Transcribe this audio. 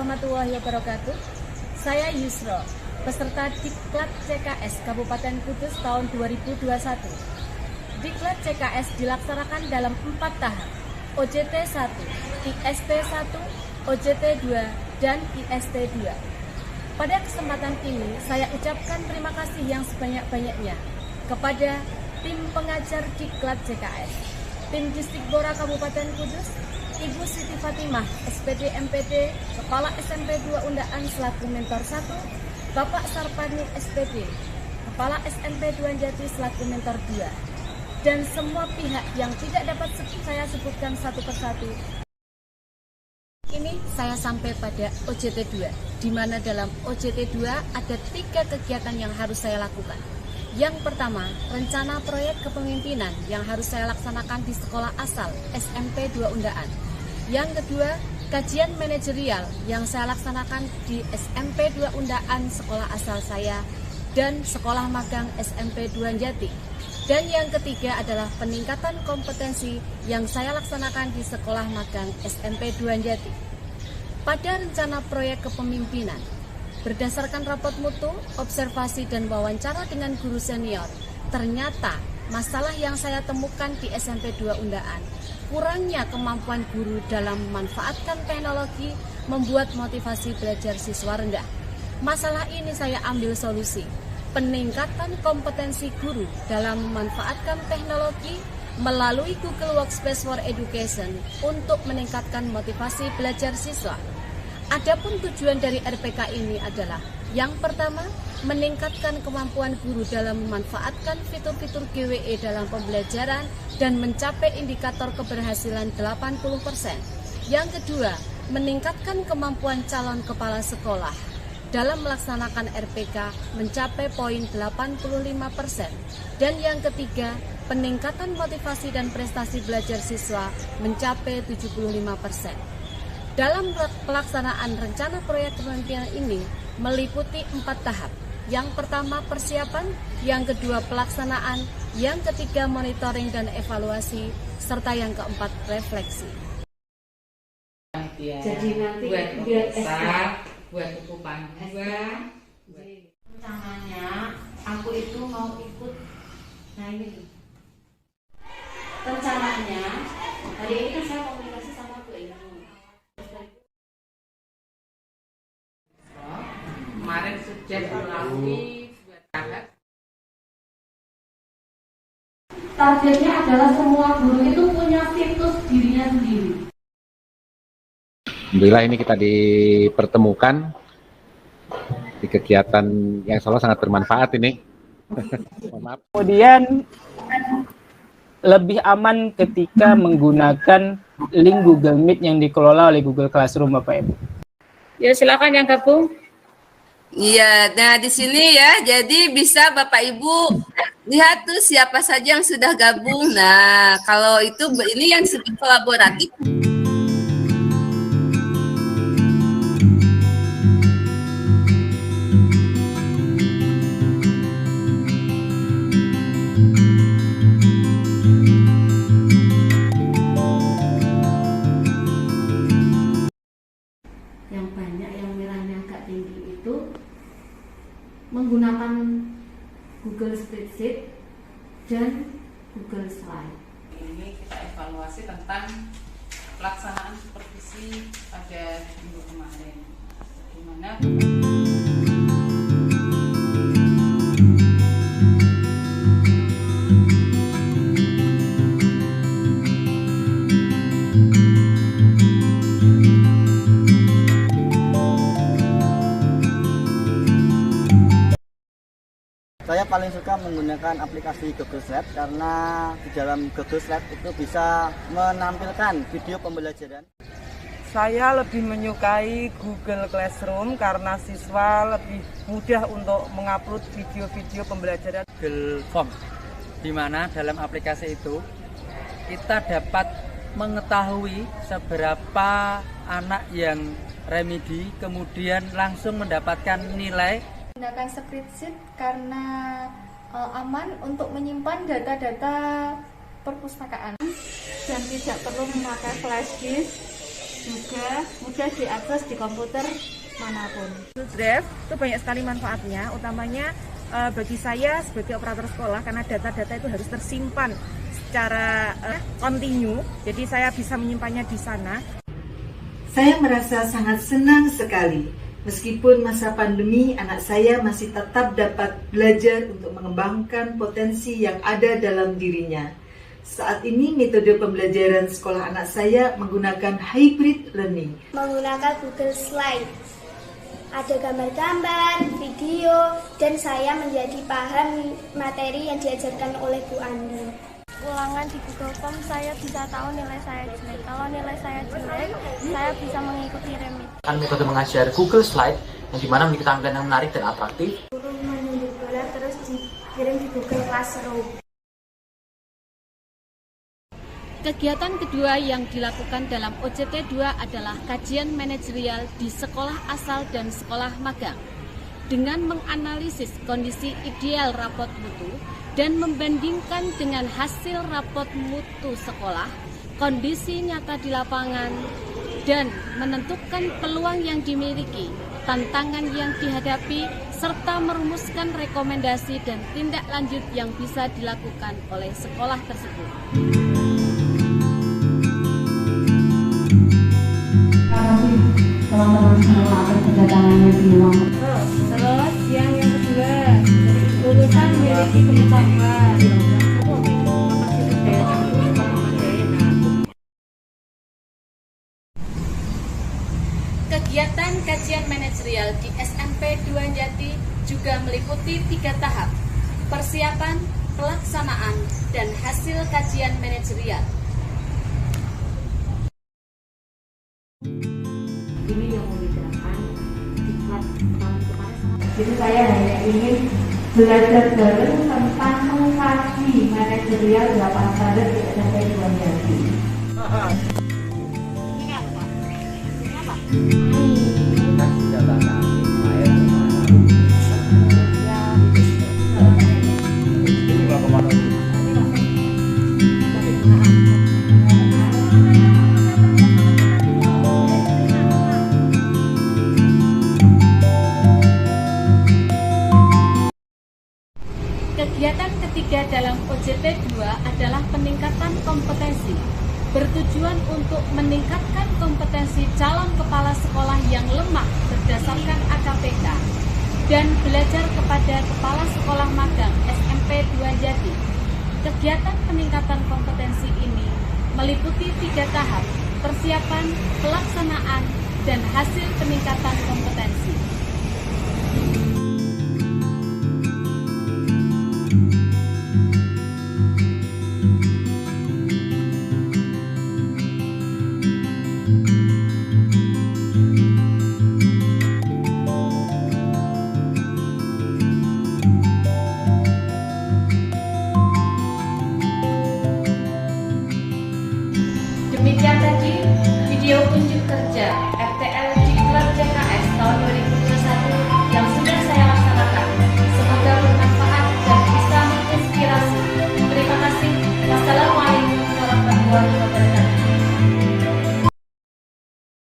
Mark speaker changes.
Speaker 1: warahmatullahi wabarakatuh. Saya Yusro, peserta Diklat CKS Kabupaten Kudus tahun 2021. Diklat CKS dilaksanakan dalam 4 tahap, OJT 1, IST 1, OJT 2, dan IST 2. Pada kesempatan ini, saya ucapkan terima kasih yang sebanyak-banyaknya kepada tim pengajar Diklat CKS, tim Distikbora Kabupaten Kudus, Ibu Siti Fatimah, SPD MPD, Kepala SMP 2 Undaan selaku Mentor 1, Bapak Sarpani SPD, Kepala SMP 2 Jati selaku Mentor 2, dan semua pihak yang tidak dapat saya sebutkan satu persatu. Ini saya sampai pada OJT 2, di mana dalam OJT 2 ada 3 kegiatan yang harus saya lakukan. Yang pertama, rencana proyek kepemimpinan yang harus saya laksanakan di sekolah asal SMP 2 Undaan. Yang kedua, kajian manajerial yang saya laksanakan di SMP 2 Undaan sekolah asal saya dan sekolah magang SMP 2 Jati. Dan yang ketiga adalah peningkatan kompetensi yang saya laksanakan di sekolah magang SMP 2 Jati. Pada rencana proyek kepemimpinan, berdasarkan rapot mutu, observasi dan wawancara dengan guru senior, ternyata masalah yang saya temukan di SMP 2 Undaan, kurangnya kemampuan guru dalam memanfaatkan teknologi membuat motivasi belajar siswa rendah. Masalah ini saya ambil solusi, peningkatan kompetensi guru dalam memanfaatkan teknologi melalui Google Workspace for Education untuk meningkatkan motivasi belajar siswa. Adapun tujuan dari RPK ini adalah yang pertama, meningkatkan kemampuan guru dalam memanfaatkan fitur-fitur GWE dalam pembelajaran dan mencapai indikator keberhasilan 80%. Yang kedua, meningkatkan kemampuan calon kepala sekolah dalam melaksanakan RPK mencapai poin 85%. Dan yang ketiga, peningkatan motivasi dan prestasi belajar siswa mencapai 75%. Dalam pelaksanaan rencana proyek kepemimpinan ini meliputi 4 tahap. Yang pertama persiapan, yang kedua pelaksanaan, yang ketiga monitoring dan evaluasi, serta yang keempat refleksi.
Speaker 2: Jadi nanti
Speaker 3: buat buat buku panduan.
Speaker 2: Rencananya aku itu mau ikut. Nah ini rencananya hari ini kan saya komunikasi sama Bu Eni.
Speaker 3: Kemarin sudah melalui tahap.
Speaker 2: Targetnya adalah semua guru itu punya situs dirinya sendiri.
Speaker 4: Alhamdulillah ini kita dipertemukan di kegiatan yang selalu sangat bermanfaat ini. Maaf.
Speaker 5: Kemudian lebih aman ketika menggunakan link Google Meet yang dikelola oleh Google Classroom, Bapak Ibu.
Speaker 1: Ya, silakan yang gabung.
Speaker 6: Iya, nah di sini ya, jadi bisa Bapak Ibu lihat tuh siapa saja yang sudah gabung. Nah, kalau itu ini yang disebut kolaboratif.
Speaker 2: Yang banyak yang nilainya agak tinggi itu menggunakan Google Spreadsheet dan Google Slide.
Speaker 3: Ini kita evaluasi tentang pelaksanaan supervisi pada minggu kemarin. Gimana?
Speaker 7: Saya paling suka menggunakan aplikasi Google Slide karena di dalam Google Slide itu bisa menampilkan video pembelajaran.
Speaker 8: Saya lebih menyukai Google Classroom karena siswa lebih mudah untuk mengupload video-video pembelajaran.
Speaker 9: Google Form, di mana dalam aplikasi itu kita dapat mengetahui seberapa anak yang remedi, kemudian langsung mendapatkan nilai.
Speaker 10: Menggunakan spreadsheet karena aman untuk menyimpan data-data perpustakaan dan tidak perlu memakai flash disk, juga mudah mudah diakses di komputer manapun.
Speaker 11: Google Drive itu banyak sekali manfaatnya, utamanya bagi saya sebagai operator sekolah karena data-data itu harus tersimpan secara kontinu, jadi saya bisa menyimpannya di sana.
Speaker 12: Saya merasa sangat senang sekali. Meskipun masa pandemi, anak saya masih tetap dapat belajar untuk mengembangkan potensi yang ada dalam dirinya. Saat ini metode pembelajaran sekolah anak saya menggunakan hybrid learning.
Speaker 10: Menggunakan Google Slide. Ada gambar-gambar, video, dan saya menjadi paham materi yang diajarkan oleh Bu Andi.
Speaker 13: Ulangan di Google Form saya bisa tahu nilai saya jelek. Kalau nilai saya jelek, saya bisa mengikuti remit.
Speaker 14: Metode mengajar Google Slide yang dimana memiliki tampilan yang menarik dan atraktif.
Speaker 10: Guru menunjuk bola terus dikirim di Google Classroom.
Speaker 1: Kegiatan kedua yang dilakukan dalam OJT 2 adalah kajian manajerial di sekolah asal dan sekolah magang. Dengan menganalisis kondisi ideal rapot mutu dan membandingkan dengan hasil rapot mutu sekolah, kondisi nyata di lapangan, dan menentukan peluang yang dimiliki, tantangan yang dihadapi, serta merumuskan rekomendasi dan tindak lanjut yang bisa dilakukan oleh sekolah tersebut.
Speaker 2: Teman-teman semua atas kedatangannya di ruang.
Speaker 11: Terus yang kedua, lulusan memiliki pengetahuan.
Speaker 1: Kegiatan kajian manajerial di SMP 2 Jati juga meliputi 3 tahap: persiapan, pelaksanaan, dan hasil kajian manajerial.
Speaker 2: Ini yang mau diterapkan di kelas tahun kemarin. Jadi saya hanya ingin belajar bareng tentang mengkaji manajerial 8 standar di SMP 2 Jati.
Speaker 1: Ini apa? Ini apa? Kegiatan ketiga dalam OJT 2 adalah peningkatan kompetensi, bertujuan untuk meningkatkan kompetensi calon kepala sekolah yang lemah berdasarkan AKPK dan belajar kepada kepala sekolah magang SMP 2 Jati. Kegiatan peningkatan kompetensi ini meliputi 3 tahap: persiapan, pelaksanaan, dan hasil peningkatan kompetensi. Demikian tadi video unjuk kerja RTL